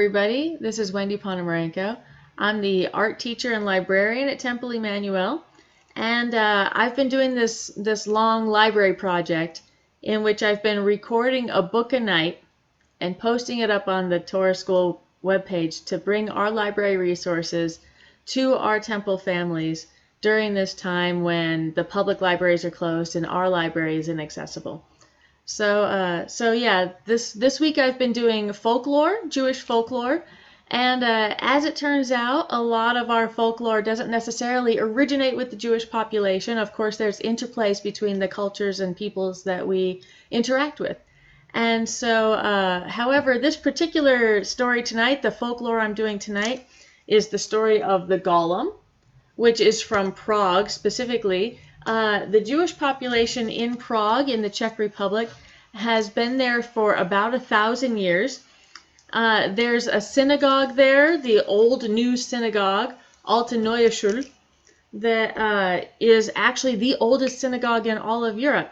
everybody. This is Wendy Ponomarenko. I'm the art teacher and librarian at Temple Emanu-El, and I've been doing this long library project in which I've been recording a book a night and posting it up on the Torah School webpage to bring our library resources to our Temple families during this time when the public libraries are closed and our library is inaccessible. So yeah, this week I've been doing folklore, Jewish folklore, and as it turns out, a lot of our folklore doesn't necessarily originate with the Jewish population. Of course, there's interplays between the cultures and peoples that we interact with. And so, however, this particular story tonight, the folklore I'm doing tonight, is the story of the Golem, which is from Prague specifically. The Jewish population in Prague, in the Czech Republic, has been there for about 1,000 years. There's a synagogue there, the Old New Synagogue, Alte Neue Schule, that is actually the oldest synagogue in all of Europe.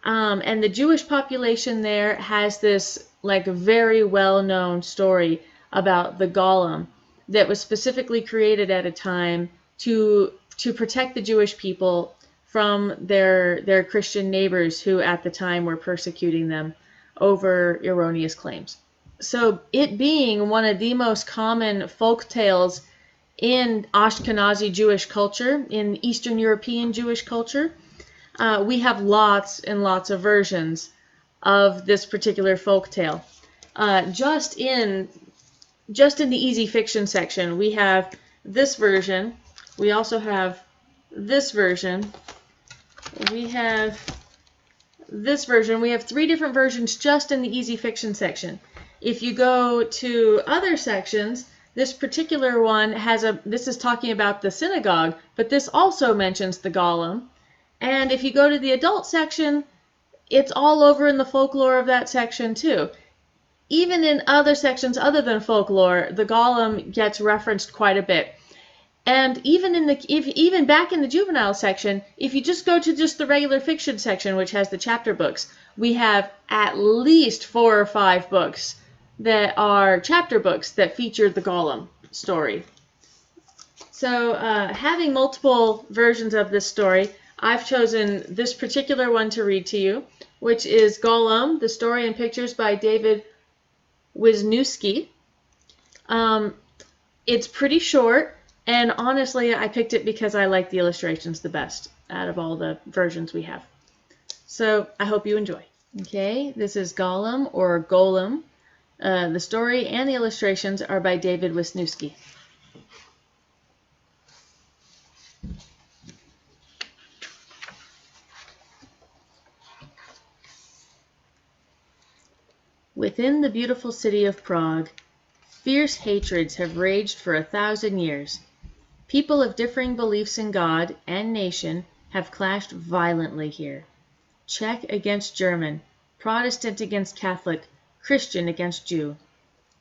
And the Jewish population there has this very well-known story about the Golem that was specifically created at a time to protect the Jewish people from their Christian neighbors who at the time were persecuting them over erroneous claims. So it being one of the most common folk tales in Ashkenazi Jewish culture, in Eastern European Jewish culture, we have lots and lots of versions of this particular folk tale. Just in the easy fiction section, we have this version. We also have this version. We have this version. We have 3 different versions just in the easy fiction section. If you go to other sections, this particular one this is talking about the synagogue, but this also mentions the Golem. And if you go to the adult section, it's all over in the folklore of that section too. Even in other sections other than folklore, the Golem gets referenced quite a bit. And even back in the juvenile section, if you just go to just the regular fiction section, which has the chapter books, we have at least 4 or 5 books that are chapter books that feature the Golem story. So having multiple versions of this story, I've chosen this particular one to read to you, which is Golem, the story and pictures by David Wisniewski. It's pretty short. And honestly, I picked it because I like the illustrations the best out of all the versions we have. So I hope you enjoy. Okay, this is Golem or Golem. The story and the illustrations are by David Wisniewski. Within the beautiful city of Prague, fierce hatreds have raged for 1,000 years. People of differing beliefs in God and nation have clashed violently here. Czech against German, Protestant against Catholic, Christian against Jew.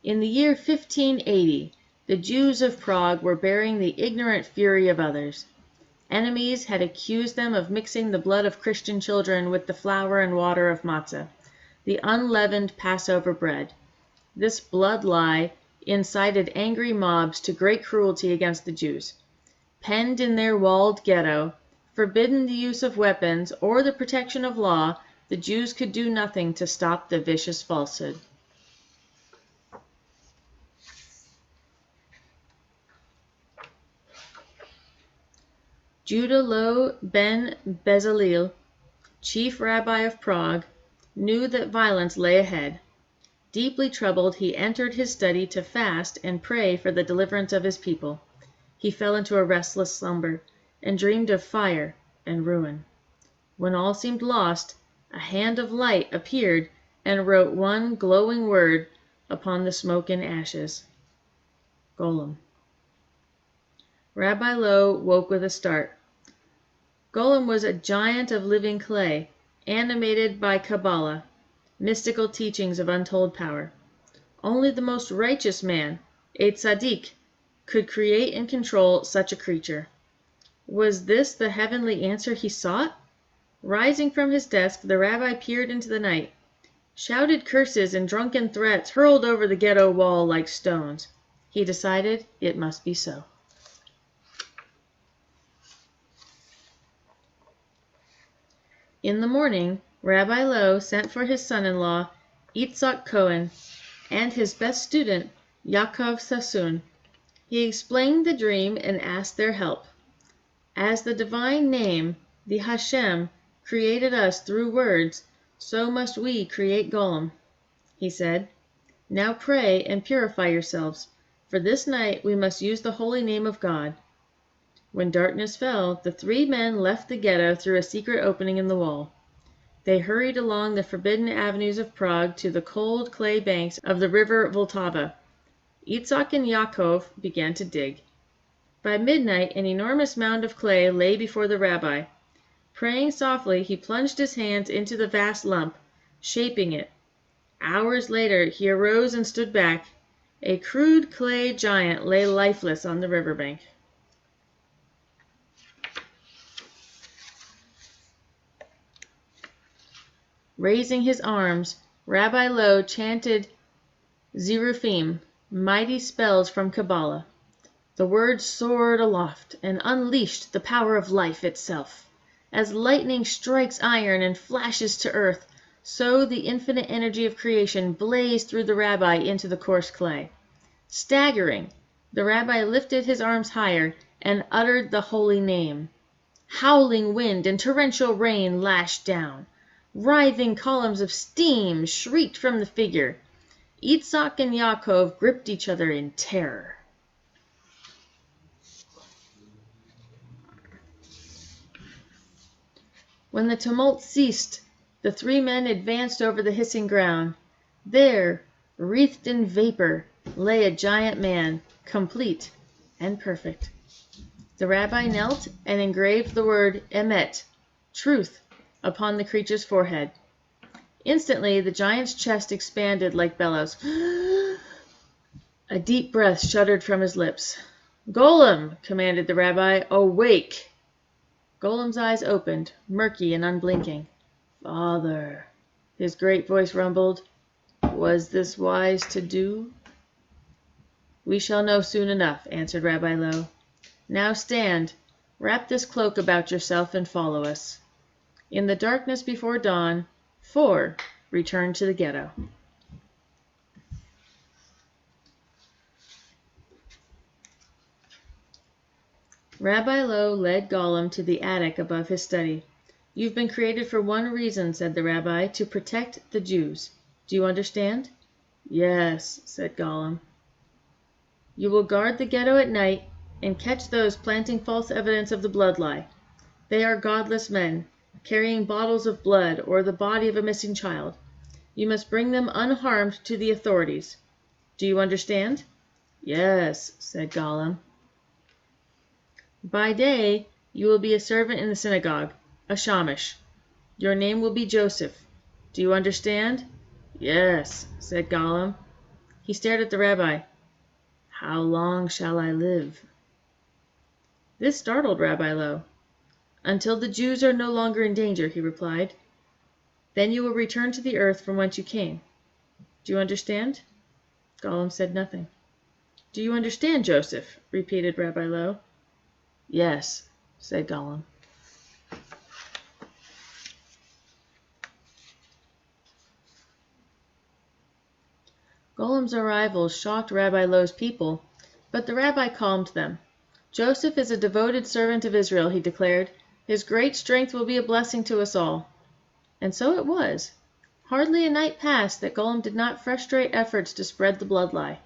In the year 1580, the Jews of Prague were bearing the ignorant fury of others. Enemies had accused them of mixing the blood of Christian children with the flour and water of matzah, the unleavened Passover bread. This blood lie incited angry mobs to great cruelty against the Jews. Penned in their walled ghetto, forbidden the use of weapons or the protection of law, the Jews could do nothing to stop the vicious falsehood. Judah Lo ben Bezalel, chief rabbi of Prague, knew that violence lay ahead. Deeply troubled, he entered his study to fast and pray for the deliverance of his people. He fell into a restless slumber and dreamed of fire and ruin. When all seemed lost, a hand of light appeared and wrote one glowing word upon the smoke and ashes. Golem. Rabbi Lo woke with a start. Golem was a giant of living clay, animated by Kabbalah, mystical teachings of untold power. Only the most righteous man, a tzaddik, could create and control such a creature. Was this the heavenly answer he sought? Rising from his desk, the rabbi peered into the night. Shouted curses and drunken threats hurled over the ghetto wall like stones. He decided it must be so. In the morning, Rabbi Lowe sent for his son-in-law, Yitzhak Cohen, and his best student, Yaakov Sassoon. He explained the dream and asked their help. As the divine name, the Hashem, created us through words, so must we create Golem, he said. Now pray and purify yourselves, for this night we must use the holy name of God. When darkness fell, the three men left the ghetto through a secret opening in the wall. They hurried along the forbidden avenues of Prague to the cold clay banks of the river Vltava. Yitzhak and Yaakov began to dig. By midnight, an enormous mound of clay lay before the rabbi. Praying softly, he plunged his hands into the vast lump, shaping it. Hours later, he arose and stood back. A crude clay giant lay lifeless on the riverbank. Raising his arms, Rabbi Lowe chanted Zerufim, mighty spells from Kabbalah. The words soared aloft and unleashed the power of life itself. As lightning strikes iron and flashes to earth, so the infinite energy of creation blazed through the rabbi into the coarse clay. Staggering, the rabbi lifted his arms higher and uttered the holy name. Howling wind and torrential rain lashed down. Writhing columns of steam shrieked from the figure. Yitzhak and Yaakov gripped each other in terror. When the tumult ceased, the three men advanced over the hissing ground. There, wreathed in vapor, lay a giant man, complete and perfect. The rabbi knelt and engraved the word emet, truth, upon the creature's forehead. Instantly, the giant's chest expanded like bellows. A deep breath shuddered from his lips. Golem, commanded the rabbi, awake! Golem's eyes opened, murky and unblinking. Father, his great voice rumbled, was this wise to do? We shall know soon enough, answered Rabbi Lowe. Now stand, wrap this cloak about yourself and follow us. In the darkness before dawn, 4 returned to the ghetto. Rabbi Lowe led Golem to the attic above his study. You've been created for one reason, said the rabbi, to protect the Jews. Do you understand? Yes, said Golem. You will guard the ghetto at night and catch those planting false evidence of the blood lie. They are godless men, carrying bottles of blood or the body of a missing child. You must bring them unharmed to the authorities. Do you understand? Yes, said Golem. By day, you will be a servant in the synagogue, a shamash. Your name will be Joseph. Do you understand? Yes, said Golem. He stared at the rabbi. How long shall I live? This startled Rabbi Lowe. Until the Jews are no longer in danger, he replied. Then you will return to the earth from whence you came. Do you understand? Golem said nothing. Do you understand, Joseph? Repeated Rabbi Lowe. Yes, said Golem. Golem's arrival shocked Rabbi Lowe's people, but the rabbi calmed them. Joseph is a devoted servant of Israel, he declared. His great strength will be a blessing to us all. And so it was. Hardly a night passed that Golem did not frustrate efforts to spread the blood lie.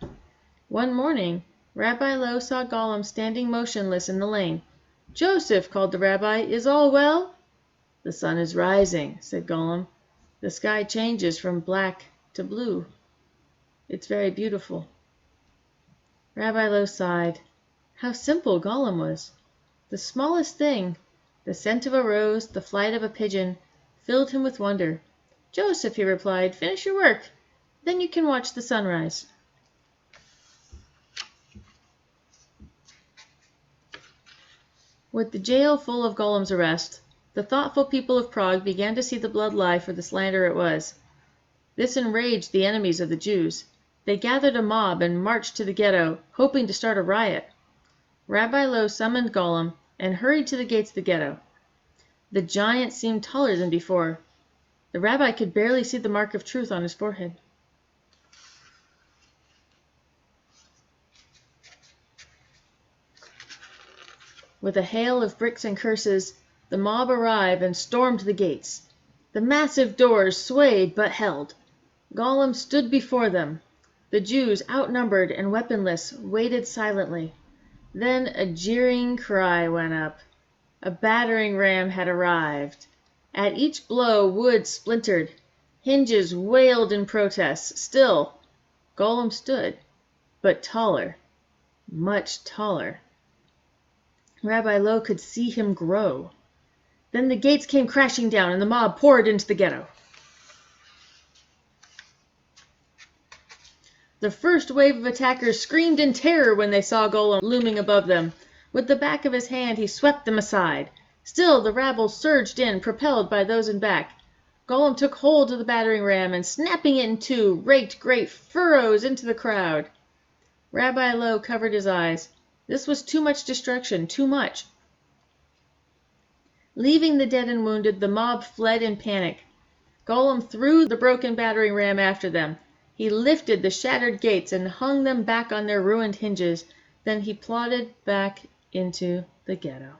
One morning, Rabbi Lowe saw Golem standing motionless in the lane. Joseph, called the rabbi, is all well? The sun is rising, said Golem. The sky changes from black to blue. It's very beautiful. Rabbi Lowe sighed. How simple Golem was. The smallest thing, the scent of a rose, the flight of a pigeon, filled him with wonder. Joseph, he replied, finish your work. Then you can watch the sunrise. With the jail full of Golem's arrest, the thoughtful people of Prague began to see the blood lie for the slander it was. This enraged the enemies of the Jews. They gathered a mob and marched to the ghetto, hoping to start a riot. Rabbi Lowe summoned Golem and hurried to the gates of the ghetto. The giant seemed taller than before. The rabbi could barely see the mark of truth on his forehead. With a hail of bricks and curses, the mob arrived and stormed the gates. The massive doors swayed but held. Golem stood before them. The Jews, outnumbered and weaponless, waited silently. Then a jeering cry went up. A battering ram had arrived. At each blow, wood splintered. Hinges wailed in protest. Still, Golem stood, but taller, much taller. Rabbi Lowe could see him grow. Then the gates came crashing down and the mob poured into the ghetto. The first wave of attackers screamed in terror when they saw Golem looming above them. With the back of his hand, he swept them aside. Still, the rabble surged in, propelled by those in back. Golem took hold of the battering ram and, snapping it in two, raked great furrows into the crowd. Rabbi Lowe covered his eyes. This was too much destruction, too much. Leaving the dead and wounded, the mob fled in panic. Golem threw the broken battering ram after them. He lifted the shattered gates and hung them back on their ruined hinges. Then he plodded back into the ghetto.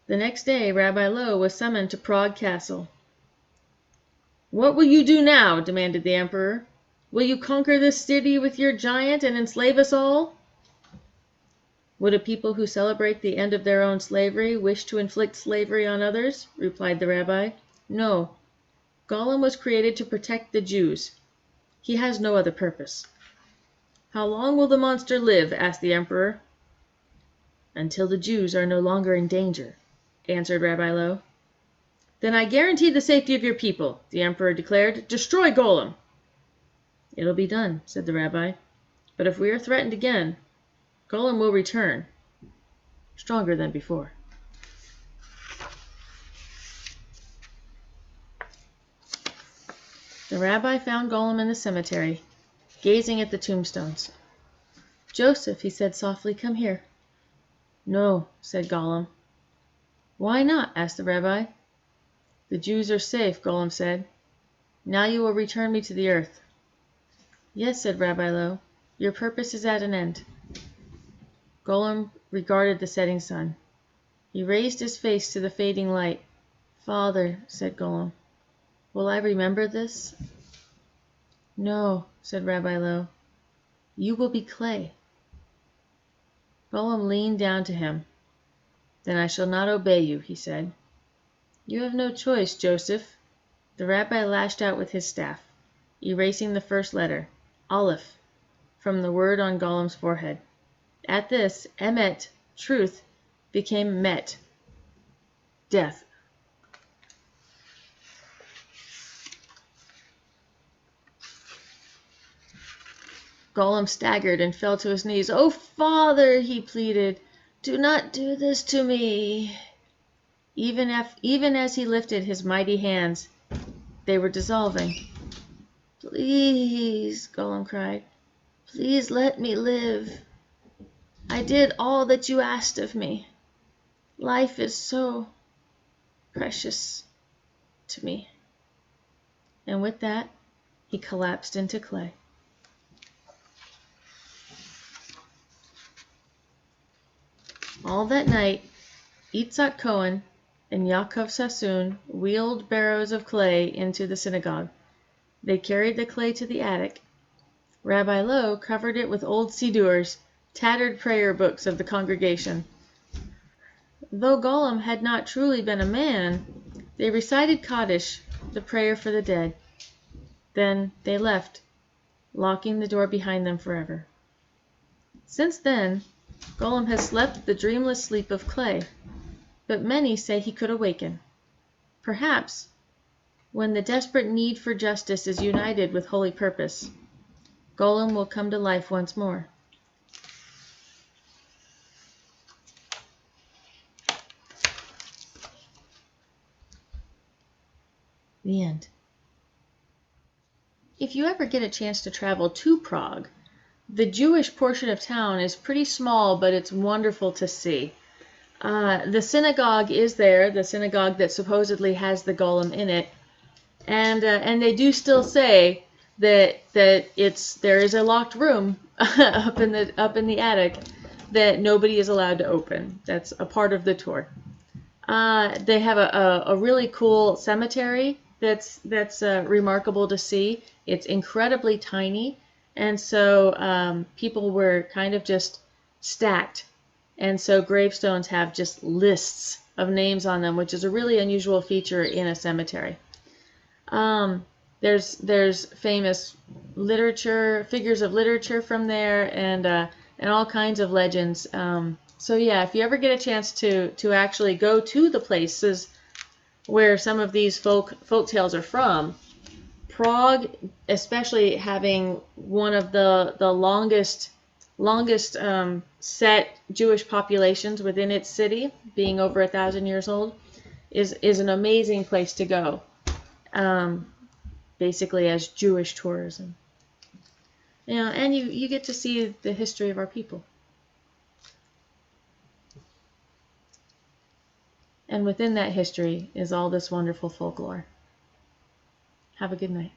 The next day, Rabbi Lowe was summoned to Prague Castle. "What will you do now?" demanded the emperor. "Will you conquer this city with your giant and enslave us all?" "Would a people who celebrate the end of their own slavery wish to inflict slavery on others?" replied the rabbi. "No. Golem was created to protect the Jews. He has no other purpose." "How long will the monster live?" asked the emperor. "Until the Jews are no longer in danger," answered Rabbi Lowe. "Then I guarantee the safety of your people," the emperor declared. "Destroy Golem." "It'll be done," said the rabbi. "But if we are threatened again, Golem will return, stronger than before." The rabbi found Golem in the cemetery, gazing at the tombstones. "Joseph," he said softly, "come here." "No," said Golem. "Why not?" asked the rabbi. "The Jews are safe," Golem said. "Now you will return me to the earth." "Yes," said Rabbi Lowe, "your purpose is at an end." Golem regarded the setting sun. He raised his face to the fading light. "Father," said Golem, "will I remember this?" "No," said Rabbi Lowe, "you will be clay." Golem leaned down to him. "Then I shall not obey you," he said. "You have no choice, Joseph." The rabbi lashed out with his staff, erasing the first letter, Aleph, from the word on Golem's forehead. At this, Emet, truth, became Met, death. Golem staggered and fell to his knees. "Oh, Father," he pleaded, "do not do this to me." Even as he lifted his mighty hands, they were dissolving. "Please," Golem cried, "please let me live. I did all that you asked of me. Life is so precious to me." And with that, he collapsed into clay. All that night, Yitzhak Cohen and Yaakov Sassoon wheeled barrows of clay into the synagogue. They carried the clay to the attic. Rabbi Lowe covered it with old sidurs, tattered prayer books of the congregation. Though Golem had not truly been a man, they recited Kaddish, the prayer for the dead. Then they left, locking the door behind them forever. Since then, Golem has slept the dreamless sleep of clay, but many say he could awaken. Perhaps, when the desperate need for justice is united with holy purpose, Golem will come to life once more. The end. If you ever get a chance to travel to Prague, the Jewish portion of town is pretty small, but it's wonderful to see. The synagogue is there, the synagogue that supposedly has the golem in it, and they do still say that there is a locked room up in the attic that nobody is allowed to open. That's a part of the tour. They have a really cool cemetery that's remarkable to see. It's incredibly tiny, and so people were kind of just stacked. And so gravestones have just lists of names on them, which is a really unusual feature in a cemetery. There's famous literature, figures of literature from there, and all kinds of legends. So yeah, if you ever get a chance to actually go to the places where some of these folk tales are from, Prague, especially having one of the longest set Jewish populations within its city, being over 1,000 years old, is an amazing place to go. Basically as Jewish tourism. And you get to see the history of our people. And within that history is all this wonderful folklore. Have a good night.